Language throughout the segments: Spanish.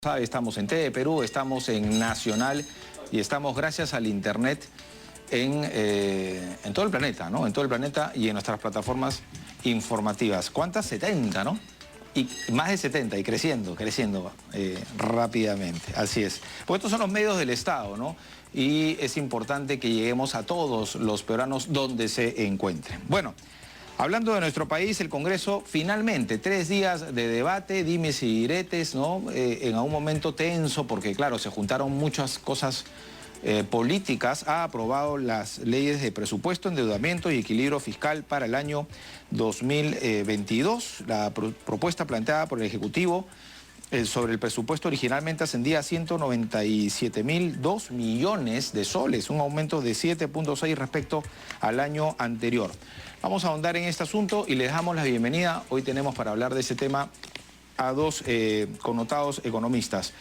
Estamos en TV Perú, estamos en Nacional y estamos gracias al Internet en todo el planeta, ¿no? En todo el planeta y en nuestras plataformas informativas. ¿Cuántas? 70, ¿no? Y más de 70 y creciendo rápidamente. Así es. Porque estos son los medios del Estado, ¿no? Y es importante que lleguemos a todos los peruanos donde se encuentren. Bueno. Hablando de nuestro país, el Congreso finalmente, 3 días de debate, dimes y diretes, ¿no? En un momento tenso, porque claro, se juntaron muchas cosas políticas, ha aprobado las leyes de presupuesto, endeudamiento y equilibrio fiscal para el año 2022. La propuesta planteada por el Ejecutivo sobre el presupuesto originalmente ascendía a 197.002 millones de soles, un aumento de 7.6 respecto al año anterior. Vamos a ahondar en este asunto y les damos la bienvenida. Hoy tenemos para hablar de ese tema a dos connotados economistas.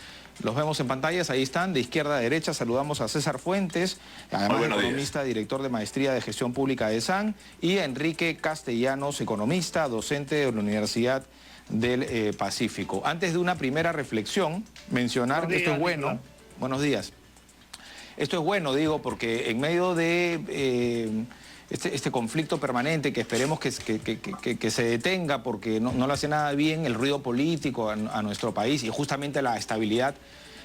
Los vemos en pantallas, ahí están, de izquierda a derecha. Saludamos a César Fuentes, además economista, director de Maestría de Gestión Pública de SAN, y a Enrique Castellanos, economista, docente de la Universidad del Pacífico. Antes de una primera reflexión, mencionar que esto es bueno. Buenos días. Esto es bueno, digo, porque en medio de este conflicto permanente que esperemos que se detenga porque no le hace nada bien el ruido político a nuestro país y justamente la estabilidad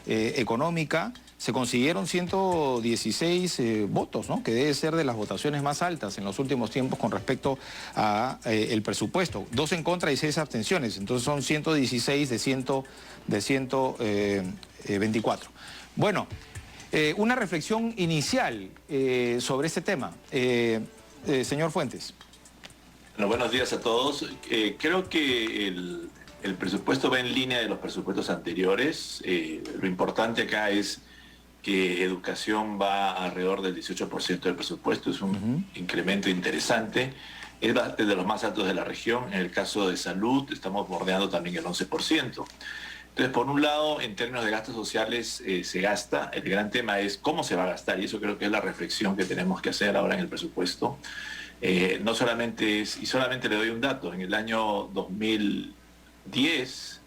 económica, se consiguieron 116 votos, ¿no? Que debe ser de las votaciones más altas en los últimos tiempos con respecto a el presupuesto. 2 en contra y 6 abstenciones, entonces son 116 de 124. Bueno, una reflexión inicial sobre este tema. Señor Fuentes. Bueno, buenos días a todos. Creo que el presupuesto va en línea de los presupuestos anteriores. Lo importante acá es que educación va alrededor del 18% del presupuesto. Es un incremento interesante. Es de los más altos de la región. En el caso de salud estamos bordeando también el 11%. Entonces, por un lado, en términos de gastos sociales se gasta. El gran tema es cómo se va a gastar, y eso creo que es la reflexión que tenemos que hacer ahora en el presupuesto. No solamente es, y solamente le doy un dato, en el año 2010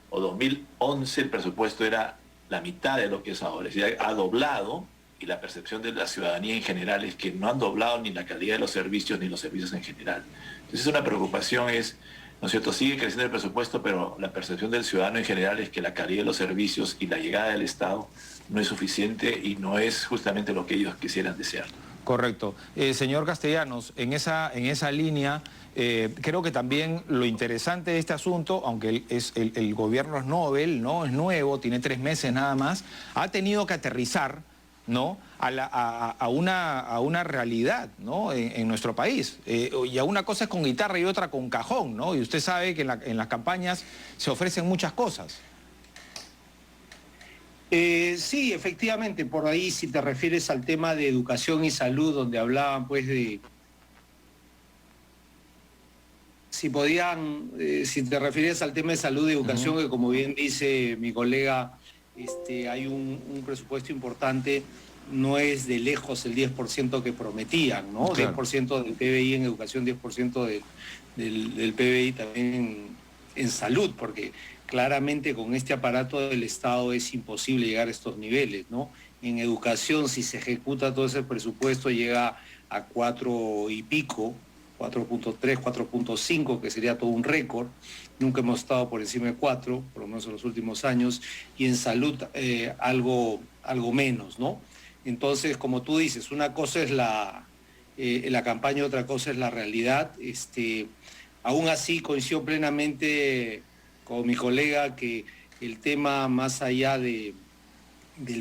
o 2011 el presupuesto era la mitad de lo que es ahora. Es decir, ha doblado, y la percepción de la ciudadanía en general es que no han doblado ni la calidad de los servicios ni los servicios en general. Entonces, una preocupación es, ¿no es cierto? Sigue creciendo el presupuesto, pero la percepción del ciudadano en general es que la calidad de los servicios y la llegada del Estado no es suficiente y no es justamente lo que ellos quisieran desear. Correcto. Señor Castellanos, en esa línea, creo que también lo interesante de este asunto, aunque el gobierno es novel, ¿no? Es nuevo, tiene 3 meses nada más, ha tenido que aterrizar, ¿no? a una realidad, ¿no? en nuestro país. Y a una cosa es con guitarra y otra con cajón, ¿no? Y usted sabe que en las campañas se ofrecen muchas cosas. Sí, efectivamente, por ahí si te refieres al tema de educación y salud, donde hablaban pues de... Si te refieres al tema de salud y educación, que como bien dice mi colega, hay un presupuesto importante, no es de lejos el 10% que prometían, ¿no? Claro. 10% del PBI en educación, 10% del PBI también en salud, porque claramente con este aparato del Estado es imposible llegar a estos niveles, ¿no? En educación, si se ejecuta todo ese presupuesto, llega a 4 y pico, 4.3, 4.5, que sería todo un récord. Nunca hemos estado por encima de 4, por lo menos en los últimos años, y en salud algo menos, ¿no? Entonces, como tú dices, una cosa es la campaña, otra cosa es la realidad. Aún así, coincido plenamente con mi colega que el tema, más allá del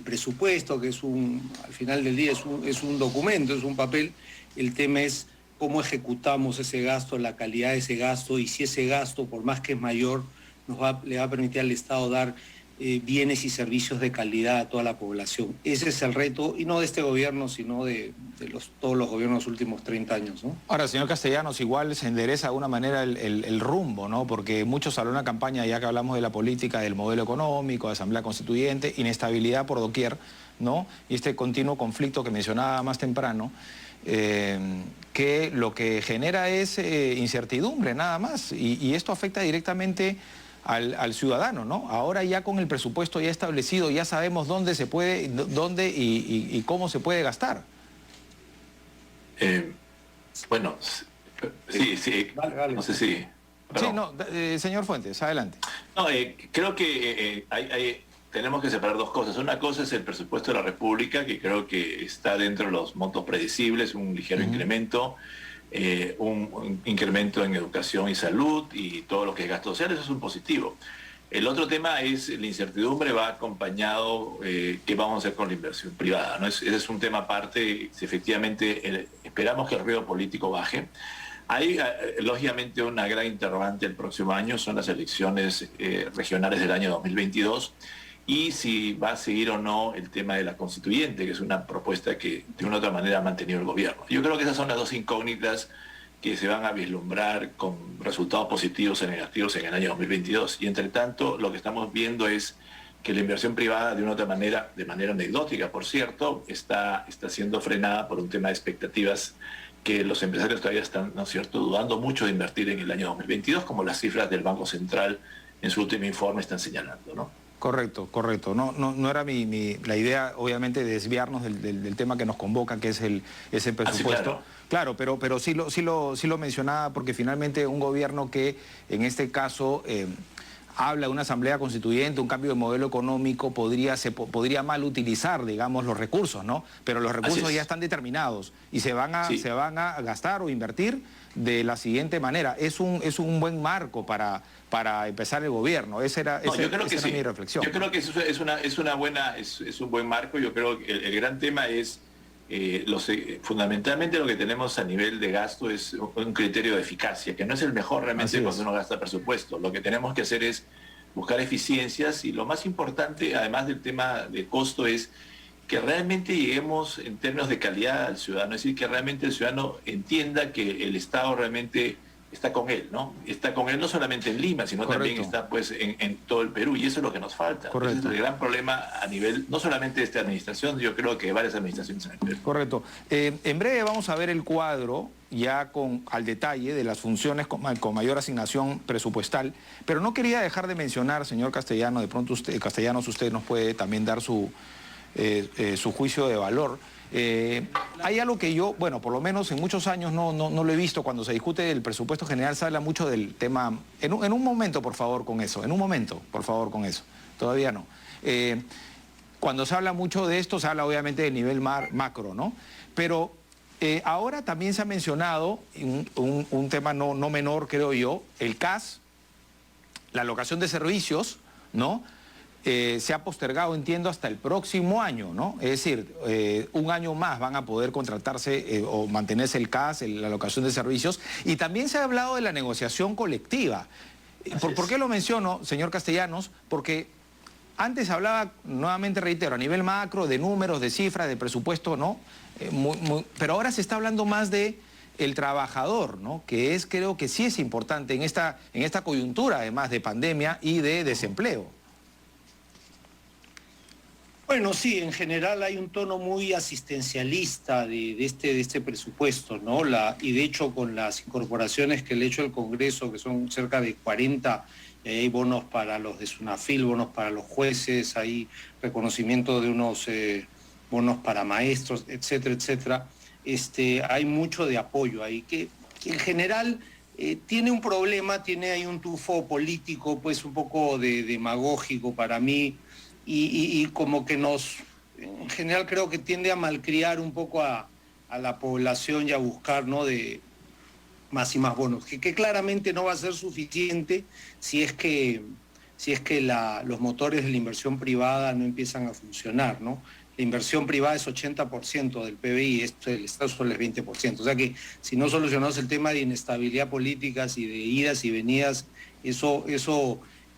presupuesto, que al final del día es un documento, es un papel, el tema es cómo ejecutamos ese gasto, la calidad de ese gasto, y si ese gasto, por más que es mayor, le va a permitir al Estado dar bienes y servicios de calidad a toda la población. Ese es el reto, y no de este gobierno, sino de todos los gobiernos de los últimos 30 años, ¿no? Ahora, señor Castellanos, igual se endereza de alguna manera el rumbo, ¿no? Porque muchos hablan de una campaña, ya que hablamos de la política, del modelo económico, de Asamblea Constituyente, inestabilidad por doquier, ¿no? Y este continuo conflicto que mencionaba más temprano, que lo que genera es incertidumbre, nada más. Y esto afecta directamente al ciudadano, ¿no? Ahora ya con el presupuesto ya establecido, ya sabemos dónde se puede, dónde y cómo se puede gastar. Bueno, sí, Vale. no sé si... Sí, no, señor Fuentes, adelante. No, creo que tenemos que separar dos cosas. Una cosa es el presupuesto de la República, que creo que está dentro de los montos predecibles, un ligero incremento, un incremento en educación y salud y todo lo que es gasto social, eso es un positivo. El otro tema es la incertidumbre, va acompañado qué vamos a hacer con la inversión privada, ¿no? Ese es un tema aparte, si efectivamente esperamos que el ruido político baje. Hay, lógicamente, una gran interrogante el próximo año, son las elecciones regionales del año 2022, y si va a seguir o no el tema de la constituyente, que es una propuesta que de una u otra manera ha mantenido el gobierno. Yo creo que esas son las dos incógnitas que se van a vislumbrar con resultados positivos o negativos en el año 2022. Y entre tanto, lo que estamos viendo es que la inversión privada, de una u otra manera, de manera anecdótica, por cierto, está siendo frenada por un tema de expectativas que los empresarios todavía están, ¿no es cierto?, dudando mucho de invertir en el año 2022, como las cifras del Banco Central en su último informe están señalando, ¿no? Correcto. No era la idea, obviamente, de desviarnos del tema que nos convoca, que es ese presupuesto. Claro, pero sí lo mencionaba porque finalmente un gobierno que en este caso habla de una asamblea constituyente, un cambio de modelo económico, podría mal utilizar, digamos, los recursos, ¿no? Pero los recursos ya están determinados y se van a gastar o invertir de la siguiente manera. Es un buen marco para empezar el gobierno. Esa era mi reflexión. Yo creo que es un buen marco. Yo creo que el gran tema es fundamentalmente lo que tenemos a nivel de gasto es un criterio de eficacia, que no es el mejor realmente cuando uno gasta presupuesto. Lo que tenemos que hacer es buscar eficiencias, y lo más importante, además del tema de costo, es que realmente lleguemos en términos de calidad al ciudadano, es decir, que realmente el ciudadano entienda que el Estado realmente está con él, ¿no? Está con él no solamente en Lima, sino también está pues en todo el Perú, y eso es lo que nos falta. Ese es el gran problema a nivel, no solamente de esta administración, yo creo que varias administraciones en el Perú. Correcto. En breve vamos a ver el cuadro ya al detalle de las funciones con mayor asignación presupuestal, pero no quería dejar de mencionar, señor Castellano, de pronto Castellanos, usted nos puede también dar su juicio de valor. Hay algo que yo, bueno, por lo menos en muchos años no lo he visto. Cuando se discute el presupuesto general se habla mucho del tema. En un momento, por favor, con eso. Todavía no. Cuando se habla mucho de esto, se habla obviamente del nivel macro, ¿no? Pero ahora también se ha mencionado un tema no menor, creo yo, el CAS, la alocación de servicios, ¿no? Se ha postergado, entiendo, hasta el próximo año, ¿no? Es decir, un año más van a poder contratarse o mantenerse el CAS, la alocación de servicios. Y también se ha hablado de la negociación colectiva. ¿Por qué lo menciono, señor Castellanos? Porque antes hablaba, nuevamente reitero, a nivel macro, de números, de cifras, de presupuesto, ¿no? Pero ahora se está hablando más de el trabajador, ¿no? Que creo que sí es importante en esta coyuntura, además de pandemia y de desempleo. Bueno, sí, en general hay un tono muy asistencialista de este presupuesto, ¿no? Y de hecho, con las incorporaciones que le ha hecho el Congreso, que son cerca de 40, hay bonos para los de SUNAFIL, bonos para los jueces, hay reconocimiento de unos bonos para maestros, etcétera, etcétera. Hay mucho de apoyo ahí, que en general tiene un problema, tiene ahí un tufo político, pues un poco demagógico para mí, y como que en general creo que tiende a malcriar un poco a la población y a buscar, ¿no?, de más y más bonos, que claramente no va a ser suficiente si es que los motores de la inversión privada no empiezan a funcionar, ¿no? La inversión privada es 80% del PBI, el Estado solo es 20%. O sea que si no solucionamos el tema de inestabilidad políticas y de idas y venidas, eso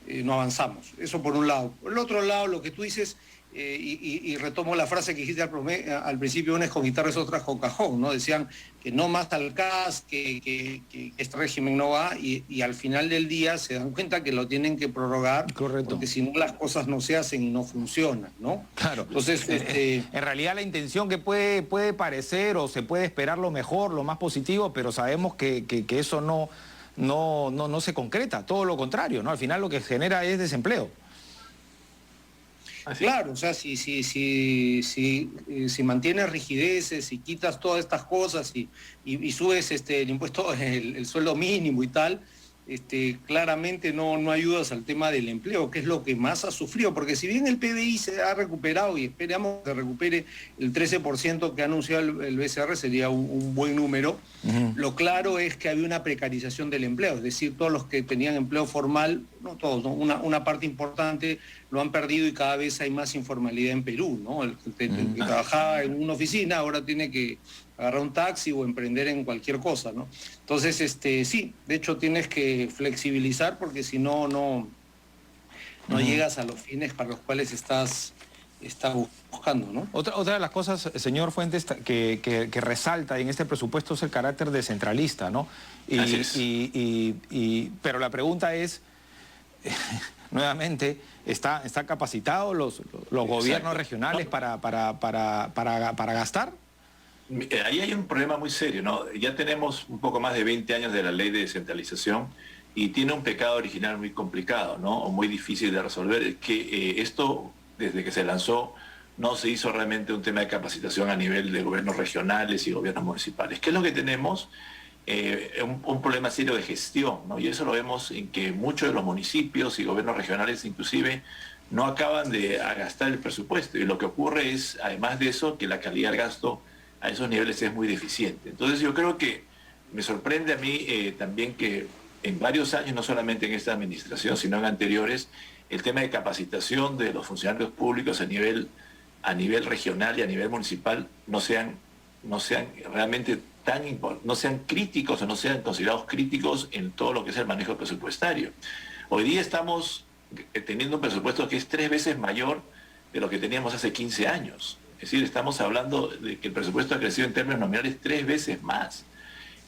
no avanzamos. Eso por un lado. Por el otro lado, lo que tú dices, y retomo la frase que dijiste al principio, unas con guitarras, otras con cajón, ¿no? Decían que no más al CAS, que este régimen no va, y al final del día se dan cuenta que lo tienen que prorrogar. Correcto. Porque si no, las cosas no se hacen y no funcionan, ¿no? Claro. Entonces, en realidad la intención que puede parecer o se puede esperar lo mejor, lo más positivo, pero sabemos que eso no no se concreta, todo lo contrario, ¿no? Al final lo que genera es desempleo. Así. Claro, o sea, si mantienes rigideces, si quitas todas estas cosas y subes el impuesto, el sueldo mínimo y tal, claramente no ayudas al tema del empleo, que es lo que más ha sufrido, porque si bien el PBI se ha recuperado y esperamos que recupere el 13% que ha anunciado el BCR, sería un buen número, lo claro es que había una precarización del empleo, es decir, todos los que tenían empleo formal, no todos, ¿no? Una parte importante lo han perdido y cada vez hay más informalidad en Perú, ¿no? El que trabajaba en una oficina ahora tiene que agarrar un taxi o emprender en cualquier cosa, ¿no? Entonces, sí, de hecho tienes que flexibilizar porque si no llegas a los fines para los cuales estás buscando, ¿no? Otra de las cosas, señor Fuentes, que resalta en este presupuesto es el carácter descentralista, ¿no? Pero la pregunta es, nuevamente, ¿está capacitados los gobiernos regionales para gastar? Ahí hay un problema muy serio, ¿no? Ya tenemos un poco más de 20 años de la ley de descentralización y tiene un pecado original muy complicado, ¿no? O muy difícil de resolver. Es que esto, desde que se lanzó, no se hizo realmente un tema de capacitación a nivel de gobiernos regionales y gobiernos municipales. ¿Qué es lo que tenemos? Un problema serio de gestión, ¿no? Y eso lo vemos en que muchos de los municipios y gobiernos regionales inclusive no acaban de gastar el presupuesto. Y lo que ocurre es, además de eso, que la calidad del gasto a esos niveles es muy deficiente. Entonces yo creo que me sorprende a mí también que en varios años, no solamente en esta administración, sino en anteriores, el tema de capacitación de los funcionarios públicos a nivel regional y a nivel municipal no sean realmente no sean críticos o no sean considerados críticos en todo lo que es el manejo presupuestario. Hoy día estamos teniendo un presupuesto que es 3 veces mayor de lo que teníamos hace 15 años. Es decir, estamos hablando de que el presupuesto ha crecido en términos nominales 3 veces más.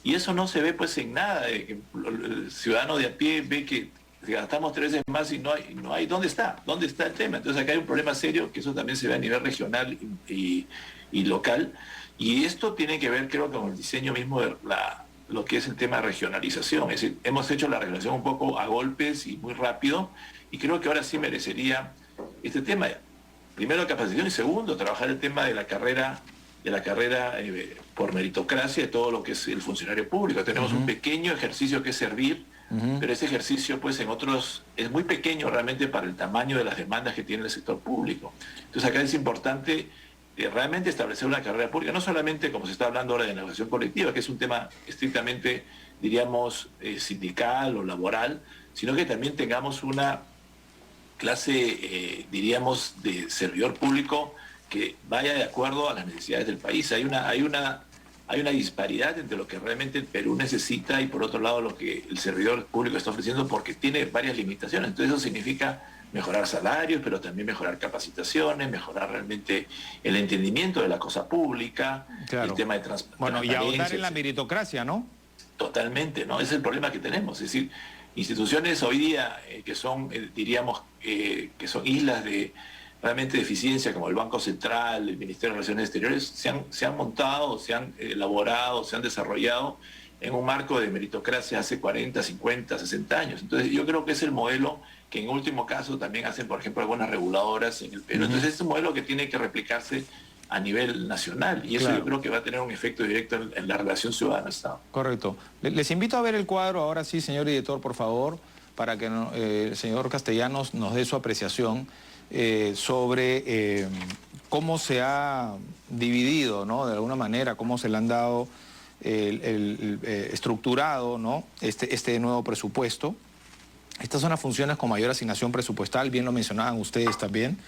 Y eso no se ve pues en nada. El ciudadano de a pie ve que gastamos 3 veces más y no hay ¿dónde está el tema? Entonces acá hay un problema serio, que eso también se ve a nivel regional y local. Y esto tiene que ver, creo, con el diseño mismo de lo que es el tema de regionalización. Es decir, hemos hecho la regionalización un poco a golpes y muy rápido, y creo que ahora sí merecería este tema. Primero, capacitación, y segundo, trabajar el tema de la carrera por meritocracia de todo lo que es el funcionario público. Tenemos un pequeño ejercicio que es servir, pero ese ejercicio pues en otros es muy pequeño realmente para el tamaño de las demandas que tiene el sector público. Entonces acá es importante realmente establecer una carrera pública, no solamente como se está hablando ahora de negociación colectiva, que es un tema estrictamente, diríamos, sindical o laboral, sino que también tengamos una clase, diríamos, de servidor público que vaya de acuerdo a las necesidades del país. Hay una disparidad entre lo que realmente el Perú necesita y por otro lado lo que el servidor público está ofreciendo, porque tiene varias limitaciones. Entonces eso significa mejorar salarios, pero también mejorar capacitaciones, mejorar realmente el entendimiento de la cosa pública, claro, el tema de transparencia. Bueno, y ahondar en la meritocracia, ¿no? Totalmente, ¿no? Ese es el problema que tenemos. Es decir, instituciones hoy día que son, diríamos, que son islas de realmente de eficiencia, como el Banco Central, el Ministerio de Relaciones Exteriores, se han montado, se han elaborado, se han desarrollado en un marco de meritocracia hace 40, 50, 60 años. Entonces yo creo que es el modelo que en último caso también hacen, por ejemplo, algunas reguladoras en el Perú. Entonces es un modelo que tiene que replicarse a nivel nacional y eso, claro, yo creo que va a tener un efecto directo en la relación ciudadano-Estado. Correcto. Les invito a ver el cuadro ahora sí, señor editor, por favor, para que el señor Castellanos nos dé su apreciación sobre cómo se ha dividido, ¿no? De alguna manera, cómo se le han dado estructurado, ¿no? este nuevo presupuesto. Estas son las funciones con mayor asignación presupuestal, bien lo mencionaban ustedes también.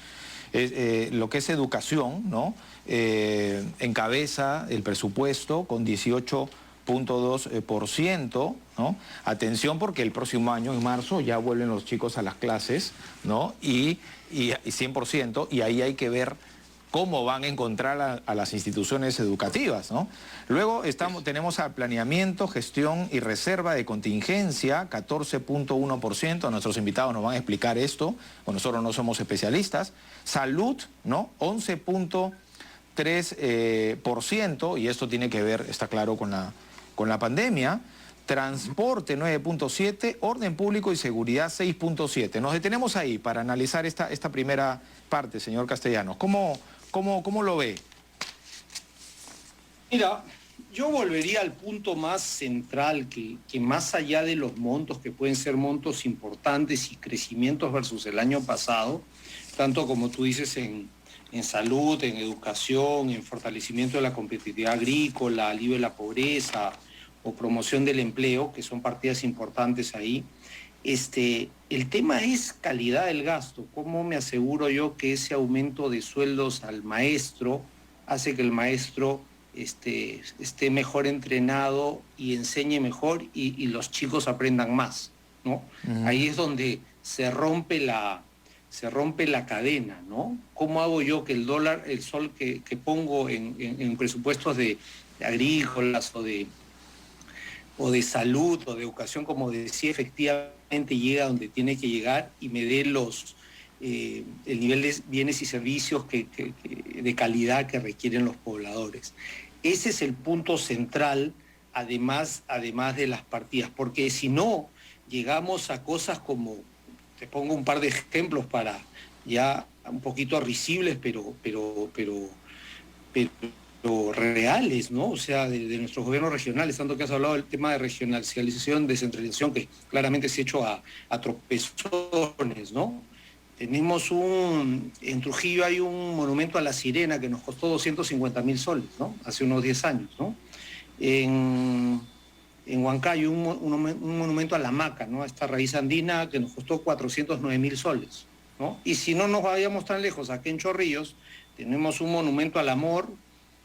Lo que es educación, ¿no? Encabeza el presupuesto con 18.2%, ¿no? Atención, porque el próximo año, en marzo, ya vuelven los chicos a las clases, ¿no? Y 100%, y ahí hay que ver cómo van a encontrar a las instituciones educativas, ¿no? Luego tenemos a planeamiento, gestión y reserva de contingencia, 14.1%. Nuestros invitados nos van a explicar esto, o nosotros no somos especialistas. Salud, ¿no? 11.3%, y esto tiene que ver, está claro, con la pandemia. transporte 9.7, orden público y seguridad 6.7. Nos detenemos ahí para analizar esta primera parte, señor Castellanos. ¿Cómo lo ve? Mira, yo volvería al punto más central, que más allá de los montos, que pueden ser montos importantes y crecimientos versus el año pasado, tanto como tú dices en salud, en educación, en fortalecimiento de la competitividad agrícola, alivio de la pobreza o promoción del empleo, que son partidas importantes ahí. El tema es calidad del gasto. ¿Cómo me aseguro yo que ese aumento de sueldos al maestro hace que el maestro esté mejor entrenado y enseñe mejor y los chicos aprendan más, ¿no? Uh-huh. Ahí es donde se rompe la cadena, ¿no? ¿Cómo hago yo que el sol que pongo en presupuestos de agrícolas o de salud o de educación, como decía, efectivamente llega donde tiene que llegar y me dé el nivel de bienes y servicios de calidad que requieren los pobladores? Ese es el punto central, además de las partidas, porque si no, llegamos a cosas como, te pongo un par de ejemplos para ya un poquito risibles, pero reales, ¿no? O sea, de nuestros gobiernos regionales, tanto que has hablado del tema de regionalización, descentralización, que claramente se ha hecho a tropezones, ¿no? Tenemos en Trujillo hay un monumento a la sirena que nos costó 250.000 soles, ¿no? Hace unos 10 años, ¿no? En Huancayo un monumento a la maca, ¿no? A esta raíz andina que nos costó 409.000 soles, ¿no? Y si no nos vayamos tan lejos, aquí en Chorrillos tenemos un monumento al amor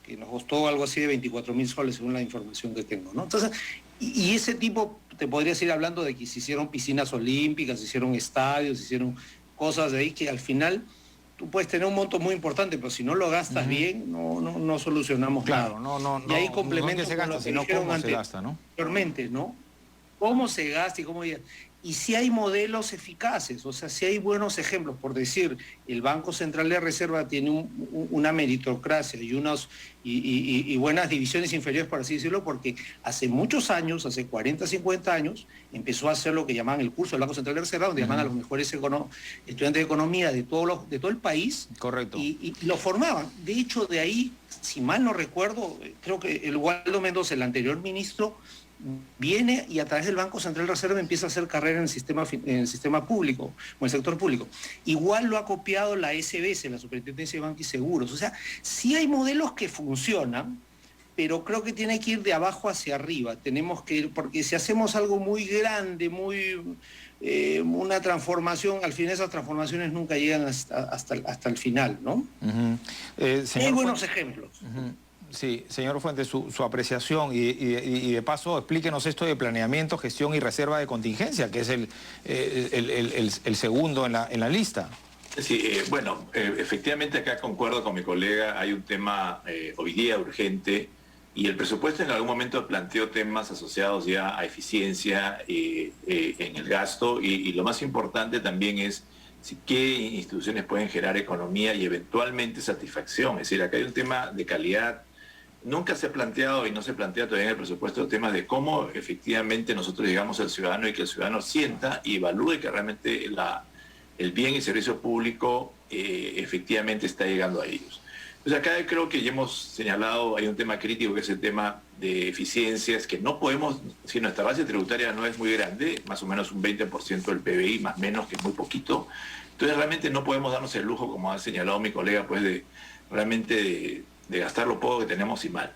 que nos costó algo así de 24.000 soles según la información que tengo, ¿no? Entonces, y ese tipo, te podría seguir hablando de que se hicieron piscinas olímpicas, se hicieron estadios, se hicieron cosas de ahí que al final tú puedes tener un monto muy importante, pero si no lo gastas bien, no solucionamos nada. No, y ahí complemento no se gasta, sino cómo se gasta, ¿no? Anteriormente, ¿no? Cómo se gasta y cómo... Y si hay modelos eficaces, o sea, si hay buenos ejemplos, por decir, el Banco Central de Reserva tiene una meritocracia y buenas divisiones inferiores, por así decirlo, porque hace muchos años, hace 40, 50 años, empezó a hacer lo que llamaban el curso del Banco Central de Reserva, donde llaman a los mejores estudiantes de economía de todo el país. Correcto. Y lo formaban. De hecho, de ahí, si mal no recuerdo, creo que el Waldo Mendoza, el anterior ministro, viene y a través del Banco Central de Reserva empieza a hacer carrera en el sistema público o en el sector público. Igual lo ha copiado la SBS, la Superintendencia de Bancos y Seguros. O sea, sí hay modelos que funcionan, pero creo que tiene que ir de abajo hacia arriba. Tenemos que ir, porque si hacemos algo muy grande, una transformación, al final esas transformaciones nunca llegan hasta el final, ¿no? Uh-huh. Hay buenos ejemplos. Uh-huh. Sí, señor Fuentes, su apreciación y de paso explíquenos esto de planeamiento, gestión y reserva de contingencia, que es el segundo en la lista. Sí, efectivamente acá concuerdo con mi colega, hay un tema hoy día urgente y el presupuesto en algún momento planteó temas asociados ya a eficiencia en el gasto y lo más importante también es qué instituciones pueden generar economía y eventualmente satisfacción. Es decir, acá hay un tema de calidad. Nunca se ha planteado y no se plantea todavía en el presupuesto el tema de cómo efectivamente nosotros llegamos al ciudadano y que el ciudadano sienta y evalúe que realmente el bien y servicio público efectivamente está llegando a ellos. Pues acá creo que ya hemos señalado, hay un tema crítico que es el tema de eficiencias, que no podemos, si nuestra base tributaria no es muy grande, más o menos un 20% del PBI, más o menos, que es muy poquito, entonces realmente no podemos darnos el lujo, como ha señalado mi colega, pues de gastar lo poco que tenemos y mal.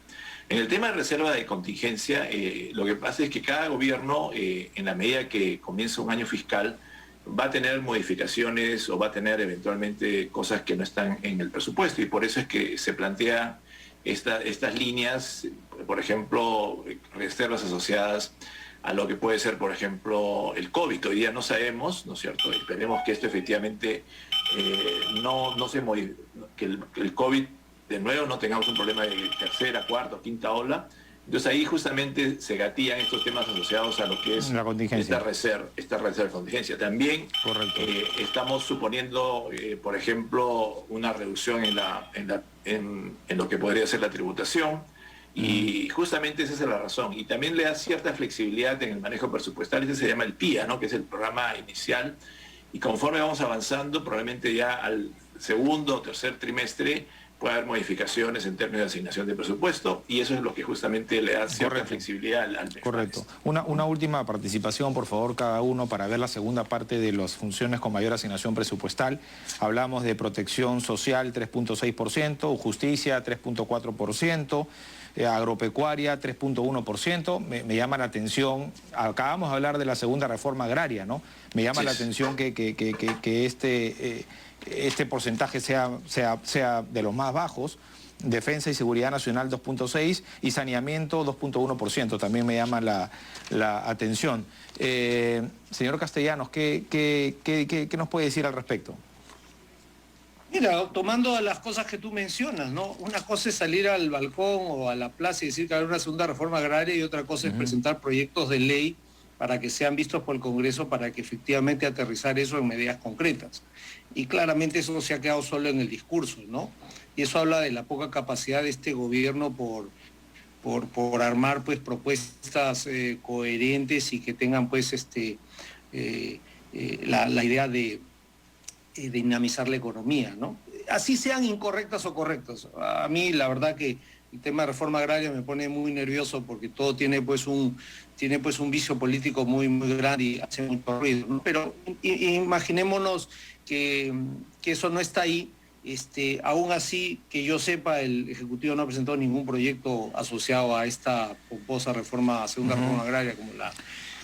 En el tema de reserva de contingencia, lo que pasa es que cada gobierno, en la medida que comienza un año fiscal, va a tener modificaciones o va a tener eventualmente cosas que no están en el presupuesto y por eso es que se plantea estas líneas, por ejemplo, reservas asociadas a lo que puede ser, por ejemplo, el COVID. Hoy día no sabemos, ¿no es cierto? Esperemos que esto efectivamente no se modifique, que el COVID de nuevo no tengamos un problema de tercera, cuarta o quinta ola. Entonces ahí justamente se gatillan estos temas asociados a lo que es la contingencia. esta reserva de contingencia. También estamos suponiendo, por ejemplo, una reducción en lo que podría ser la tributación. Y justamente esa es la razón. Y también le da cierta flexibilidad en el manejo presupuestal. Este se llama el PIA, ¿no? Que es el programa inicial. Y conforme vamos avanzando, probablemente ya al segundo o tercer trimestre puede haber modificaciones en términos de asignación de presupuesto, y eso es lo que justamente le da cierta flexibilidad al MEF. Correcto. Una última participación, por favor, cada uno, para ver la segunda parte de las funciones con mayor asignación presupuestal. Hablamos de protección social, 3.6%, justicia, 3.4%, agropecuaria, 3.1%. Me llama la atención, acabamos de hablar de la segunda reforma agraria, ¿no? Me llama la atención que este porcentaje sea de los más bajos. Defensa y Seguridad Nacional 2.6% y saneamiento 2.1%. También me llama la atención. Señor Castellanos, ¿qué nos puede decir al respecto? Mira, tomando las cosas que tú mencionas, ¿no? Una cosa es salir al balcón o a la plaza y decir que hay una segunda reforma agraria, y otra cosa es presentar proyectos de ley para que sean vistos por el Congreso, para que efectivamente aterrizar eso en medidas concretas. Y claramente eso se ha quedado solo en el discurso, ¿no? Y eso habla de la poca capacidad de este gobierno por armar pues propuestas coherentes y que tengan pues la idea de dinamizar la economía, ¿no? Así sean incorrectas o correctas. A mí la verdad que el tema de reforma agraria me pone muy nervioso, porque todo tiene pues un vicio político muy grande y hace mucho ruido, ¿no? Pero imaginémonos que eso no está ahí. Aún así, que yo sepa, el Ejecutivo no ha presentado ningún proyecto asociado a esta pomposa segunda reforma agraria,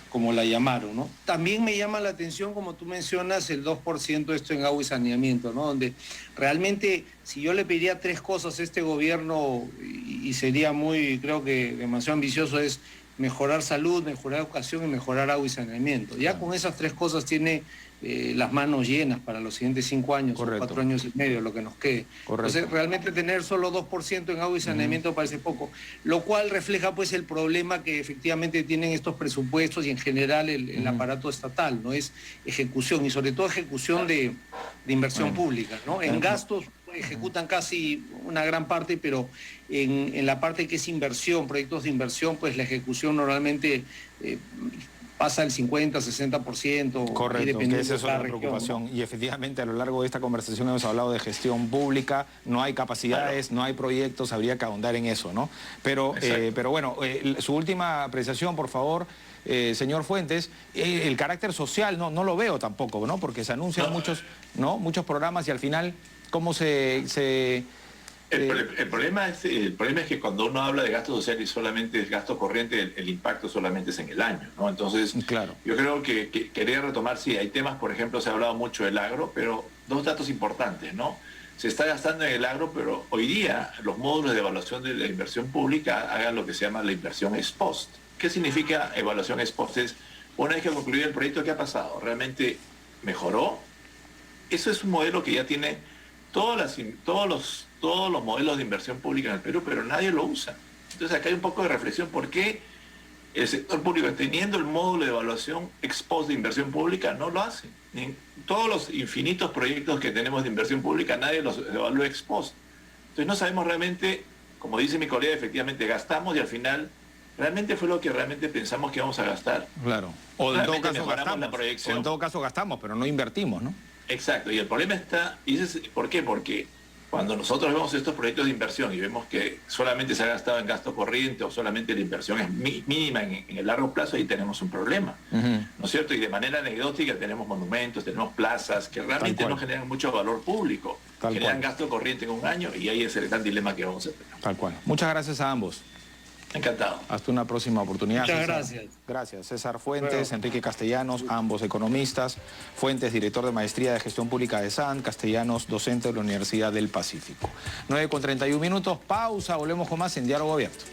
como la llamaron, ¿no? También me llama la atención, como tú mencionas, el 2% esto en agua y saneamiento, ¿no? Donde realmente, si yo le pediría tres cosas a este gobierno, y sería creo que demasiado ambicioso, es mejorar salud, mejorar educación y mejorar agua y saneamiento. Ya con esas tres cosas tiene las manos llenas para los siguientes 5 años, o 4 años y medio, lo que nos quede. Entonces, realmente tener solo 2% en agua y saneamiento parece poco, lo cual refleja pues el problema que efectivamente tienen estos presupuestos y en general el aparato estatal, ¿no? Es ejecución, y sobre todo ejecución de inversión pública, ¿no? En gastos ejecutan casi una gran parte, pero en la parte que es inversión, proyectos de inversión, pues la ejecución normalmente pasa el 50-60%. Correcto, que esa es otra preocupación. ¿No? Y efectivamente, a lo largo de esta conversación hemos hablado de gestión pública, no hay capacidades, no hay proyectos, habría que ahondar en eso, ¿no? Pero bueno, su última apreciación, por favor, señor Fuentes. El carácter social no lo veo tampoco, ¿no? Porque se anuncian muchos programas y al final, ¿cómo El problema es que cuando uno habla de gasto social y solamente es gasto corriente, el impacto solamente es en el año, ¿no? Entonces, yo creo que quería retomar, sí, hay temas, por ejemplo, se ha hablado mucho del agro, pero dos datos importantes, ¿no? Se está gastando en el agro, pero hoy día los módulos de evaluación de la inversión pública hagan lo que se llama la inversión ex post. ¿Qué significa evaluación ex post? Es, una vez que concluye el proyecto, ¿qué ha pasado? ¿Realmente mejoró? Eso es un modelo que ya tiene todos los modelos de inversión pública en el Perú, pero nadie lo usa. Entonces acá hay un poco de reflexión, ¿por qué el sector público, teniendo el módulo de evaluación ex post de inversión pública, no lo hace? En todos los infinitos proyectos que tenemos de inversión pública, nadie los evalúa ex post. Entonces no sabemos realmente, como dice mi colega, efectivamente gastamos y al final realmente fue lo que realmente pensamos que íbamos a gastar. Claro. O en todo caso gastamos, pero no invertimos, ¿no? Exacto, y el problema está, ¿por qué? Porque cuando nosotros vemos estos proyectos de inversión y vemos que solamente se ha gastado en gasto corriente o solamente la inversión es mínima en el largo plazo, ahí tenemos un problema, ¿no es cierto? Y de manera anecdótica tenemos monumentos, tenemos plazas que realmente no generan mucho valor público, generan gasto corriente en un año, y ahí es el gran dilema que vamos a tener. Tal cual. Muchas gracias a ambos. Encantado. Hasta una próxima oportunidad. Muchas gracias. Gracias. César Fuentes, Enrique Castellanos, ambos economistas. Fuentes, director de Maestría de Gestión Pública de SAN. Castellanos, docente de la Universidad del Pacífico. 9:31 minutos. Pausa. Volvemos con más en Diálogo Abierto.